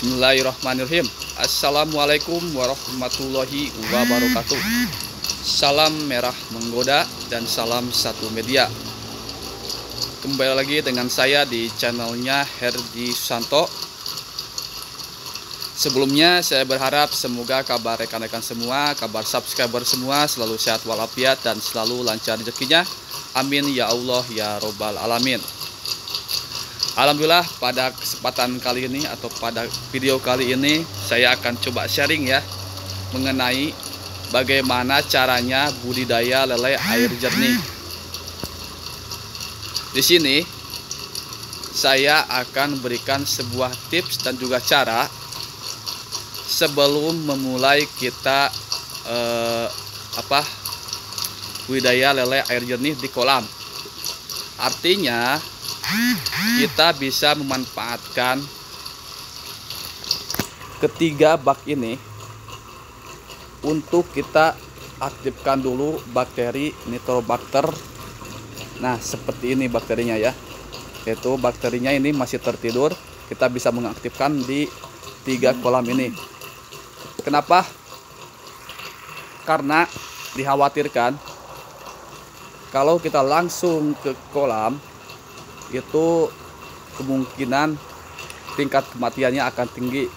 Bismillahirrahmanirrahim. Assalamualaikum warahmatullahi wabarakatuh. Salam merah menggoda dan salam satu media. Kembali lagi dengan saya di channelnya Herdi Susanto. Sebelumnya saya berharap semoga kabar rekan-rekan semua, kabar subscriber semua selalu sehat walafiat dan selalu lancar rezekinya. Amin ya Allah ya Robbal Alamin. Alhamdulillah, pada kesempatan kali ini atau pada video kali ini saya akan coba sharing ya mengenai bagaimana caranya budidaya lele air jernih. Di sini saya akan berikan sebuah tips dan juga cara sebelum memulai kita budidaya lele air jernih di kolam. Artinya kita bisa memanfaatkan ketiga bak ini untuk kita aktifkan dulu bakteri Nitrobacter. Nah, seperti ini bakterinya ya. Yaitu bakterinya ini masih tertidur, kita bisa mengaktifkan di 3 kolam ini. Kenapa? Karena dikhawatirkan kalau kita langsung ke kolam itu kemungkinan tingkat kematiannya akan tinggi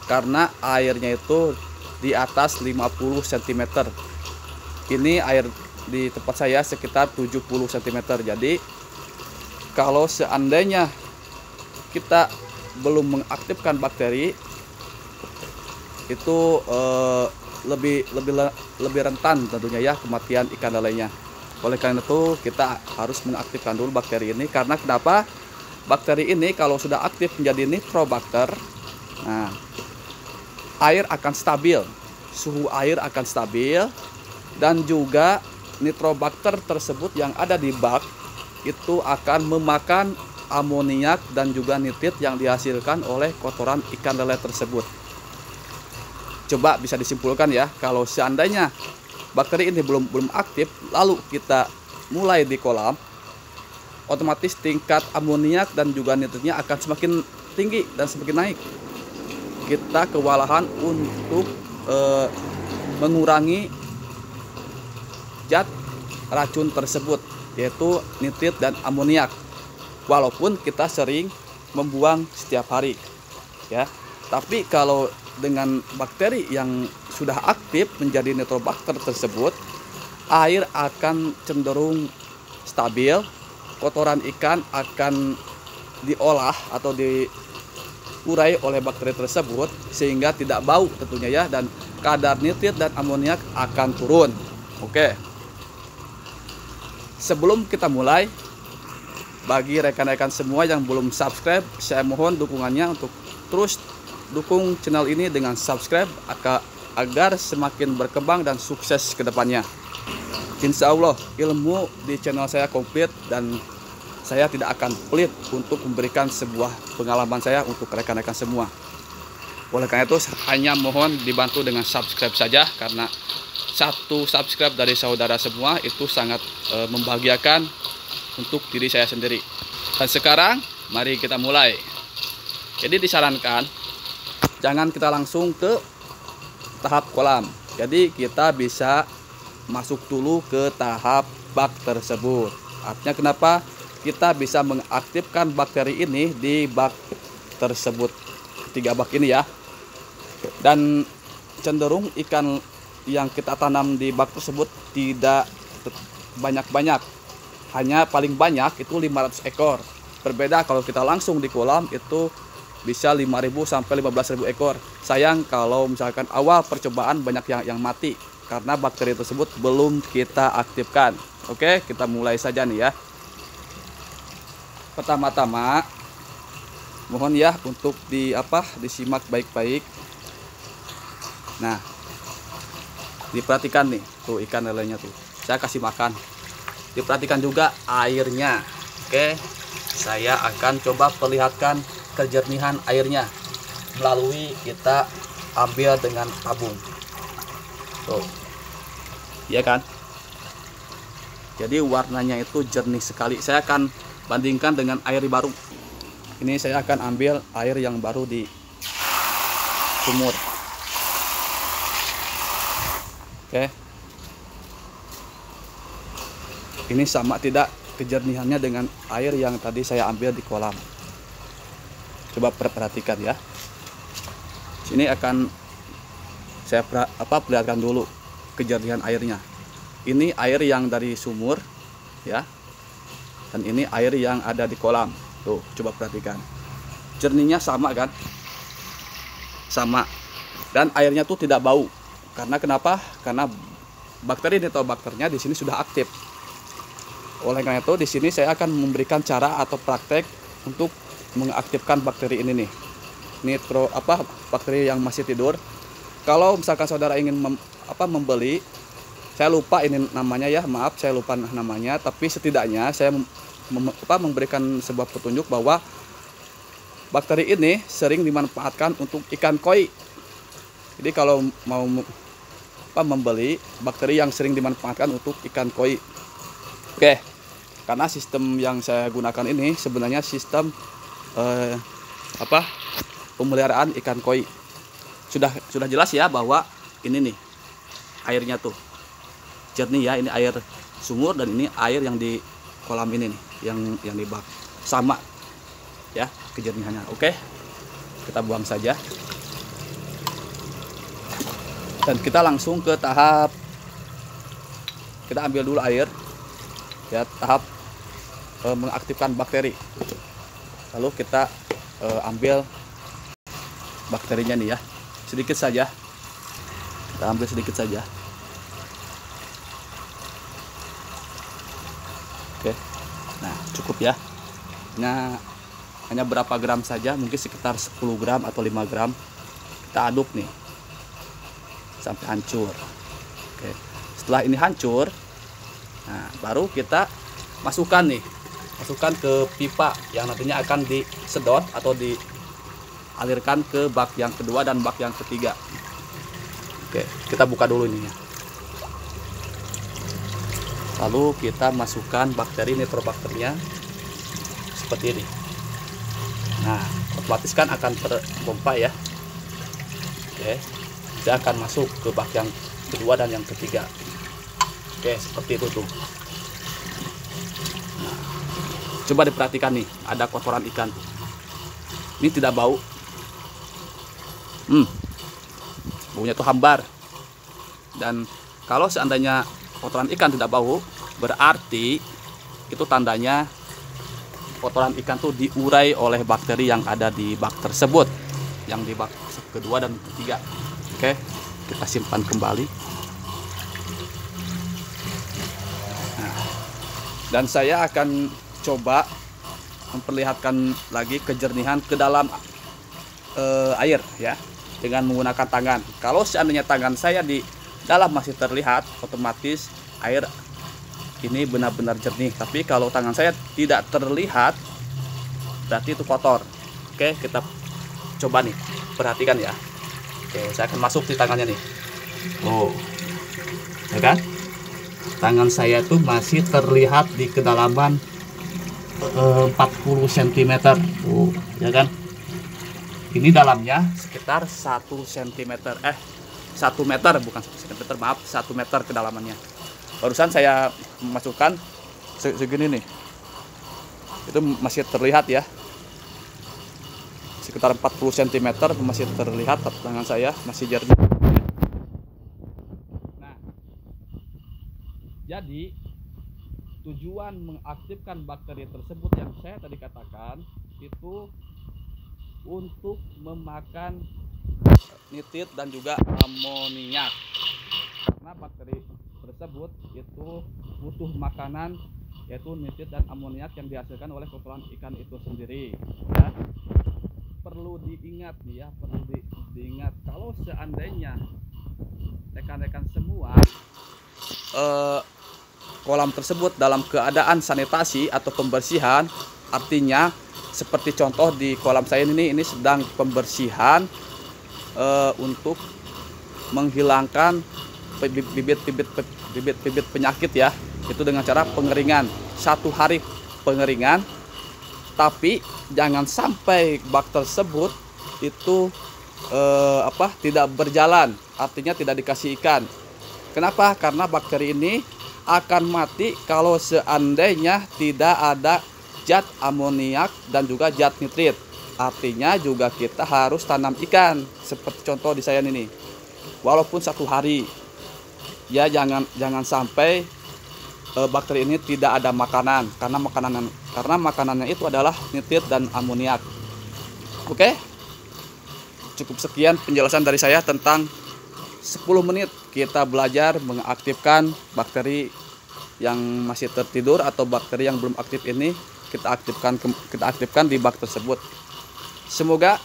karena airnya itu di atas 50 cm. Ini air di tempat saya sekitar 70 cm. Jadi kalau seandainya kita belum mengaktifkan bakteri itu lebih rentan tentunya ya kematian ikan lelenya. Oleh karena itu kita harus mengaktifkan dulu bakteri ini. Karena kenapa? Bakteri ini kalau sudah aktif menjadi Nitrobacter, nah, air akan stabil, suhu air akan stabil, dan juga Nitrobacter tersebut yang ada di bak itu akan memakan amoniak dan juga nitrit yang dihasilkan oleh kotoran ikan lele tersebut. Coba bisa disimpulkan ya, kalau seandainya bakteri ini belum aktif lalu kita mulai di kolam, otomatis tingkat amoniak dan juga nitritnya akan semakin tinggi dan semakin naik. Kita kewalahan untuk mengurangi zat racun tersebut, yaitu nitrit dan amoniak, walaupun kita sering membuang setiap hari ya. Tapi kalau dengan bakteri yang sudah aktif menjadi Nitrobacter tersebut, air akan cenderung stabil, kotoran ikan akan diolah atau diurai oleh bakteri tersebut sehingga tidak bau tentunya ya, dan kadar nitrit dan amoniak akan turun. Oke. Sebelum kita mulai, bagi rekan-rekan semua yang belum subscribe, saya mohon dukungannya untuk terus dukung channel ini dengan subscribe agar semakin berkembang dan sukses ke depannya. Insya Allah ilmu di channel saya komplit dan saya tidak akan pelit untuk memberikan sebuah pengalaman saya untuk rekan-rekan semua. Oleh karena itu hanya mohon dibantu dengan subscribe saja, karena satu subscribe dari saudara semua itu sangat membahagiakan untuk diri saya sendiri. Dan sekarang mari kita mulai. Jadi disarankan jangan kita langsung ke tahap kolam. Jadi kita bisa masuk dulu ke tahap bak tersebut. Artinya kenapa? Kita bisa mengaktifkan bakteri ini di bak tersebut, 3 bak ini ya. Dan cenderung ikan yang kita tanam di bak tersebut tidak banyak-banyak. Hanya paling banyak itu 500 ekor. Berbeda kalau kita langsung di kolam itu bisa 5.000 sampai 15.000 ekor. Sayang kalau misalkan awal percobaan banyak yang mati karena bakteri tersebut belum kita aktifkan. Oke, kita mulai saja nih ya. Pertama-tama mohon ya untuk disimak baik-baik. Nah, diperhatikan nih tuh ikan lelenya tuh. Saya kasih makan. Diperhatikan juga airnya. Oke, saya akan coba perlihatkan kejernihan airnya melalui kita ambil dengan tabung. Tuh. Iya kan? Jadi warnanya itu jernih sekali. Saya akan bandingkan dengan air baru. Ini saya akan ambil air yang baru sumur. Oke. Ini sama tidak kejernihannya dengan air yang tadi saya ambil di kolam. Coba perhatikan ya. Sini akan saya perlihatkan dulu kejernihan airnya. Ini air yang dari sumur ya. Dan ini air yang ada di kolam. Tuh, coba perhatikan. Jernihnya sama kan? Sama. Dan airnya tuh tidak bau. Karena kenapa? Karena bakteri nitrobakternya di sini sudah aktif. Oleh karena itu di sini saya akan memberikan cara atau praktek untuk mengaktifkan bakteri ini nih. Bakteri yang masih tidur. Kalau misalkan saudara ingin membeli, saya lupa ini namanya ya, maaf saya lupa namanya, tapi setidaknya saya memberikan sebuah petunjuk bahwa bakteri ini sering dimanfaatkan untuk ikan koi. Jadi kalau mau membeli bakteri yang sering dimanfaatkan untuk ikan koi. Oke, karena sistem yang saya gunakan ini sebenarnya sistem pemeliharaan ikan koi. Sudah jelas ya bahwa ini nih airnya tuh jernih ya, ini air sumur dan ini air yang di kolam ini nih, yang di bak. Sama ya kejernihannya. Oke, kita buang saja. Dan kita langsung ke tahap, kita ambil dulu air ya, tahap mengaktifkan bakteri. Lalu kita ambil bakterinya nih ya, sedikit saja, kita ambil sedikit saja. Oke, nah cukup ya. Nah, hanya berapa gram saja, mungkin sekitar 10 gram atau 5 gram. Kita aduk nih sampai hancur. Oke, setelah ini hancur, nah baru kita masukkan ke pipa yang nantinya akan disedot atau dialirkan ke bak yang kedua dan bak yang ketiga. Oke, kita buka dulu ini ya. Lalu kita masukkan bakteri nitrobakternya seperti ini. Nah, otomatis kan akan terpompa ya. Oke, dia akan masuk ke bak yang kedua dan yang ketiga. Oke, seperti itu tuh. Nah, coba diperhatikan nih, ada kotoran ikan tuh. Ini tidak bau. Baunya tuh hambar. Dan kalau seandainya kotoran ikan tidak bau, berarti itu tandanya kotoran ikan tuh diurai oleh bakteri yang ada di bak tersebut, yang di bak kedua dan ketiga. Oke, kita simpan kembali. Nah, dan saya akan coba memperlihatkan lagi kejernihan ke dalam air ya, dengan menggunakan tangan. Kalau seandainya tangan saya di dalam masih terlihat, otomatis air ini benar-benar jernih. Tapi kalau tangan saya tidak terlihat, berarti itu kotor. Oke, kita coba nih, perhatikan ya. Oke, saya akan masuk di tangannya nih. Oh, ya kan? Tangan saya tuh masih terlihat di kedalaman 40 cm. Oh, ya kan? Ini dalamnya sekitar 1 cm. 1 meter, bukan 1 cm, maaf, 1 meter kedalamannya. Barusan saya memasukkan segini nih. Itu masih terlihat ya. Sekitar 40 cm masih terlihat tangan saya, masih jernih. Nah, jadi tujuan mengaktifkan bakteri tersebut yang saya tadi katakan itu untuk memakan nitrit dan juga amoniak. Karena bakteri tersebut itu butuh makanan, yaitu nitrit dan amoniak yang dihasilkan oleh kotoran ikan itu sendiri ya. Perlu diingat nih ya, perlu diingat kalau seandainya rekan-rekan semua kolam tersebut dalam keadaan sanitasi atau pembersihan, artinya seperti contoh di kolam saya ini sedang pembersihan untuk menghilangkan bibit penyakit ya, itu dengan cara pengeringan, 1 hari pengeringan. Tapi jangan sampai bak tersebut itu tidak berjalan, artinya tidak dikasih ikan. Kenapa? Karena bakteri ini akan mati kalau seandainya tidak ada zat amoniak dan juga zat nitrit. Artinya juga kita harus tanam ikan seperti contoh di saya ini, walaupun 1 hari. Ya jangan sampai bakteri ini tidak ada makanan, karena makanannya itu adalah nitrit dan amoniak. Oke, cukup sekian penjelasan dari saya tentang 10 menit kita belajar mengaktifkan bakteri yang masih tertidur atau bakteri yang belum aktif ini kita aktifkan di bak tersebut. Semoga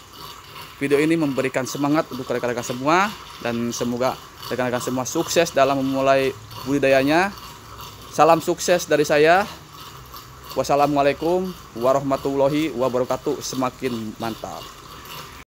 video ini memberikan semangat untuk rekan-rekan semua, dan semoga rekan-rekan semua sukses dalam memulai budidayanya. Salam sukses dari saya. Wassalamualaikum warahmatullahi wabarakatuh. Semakin mantap.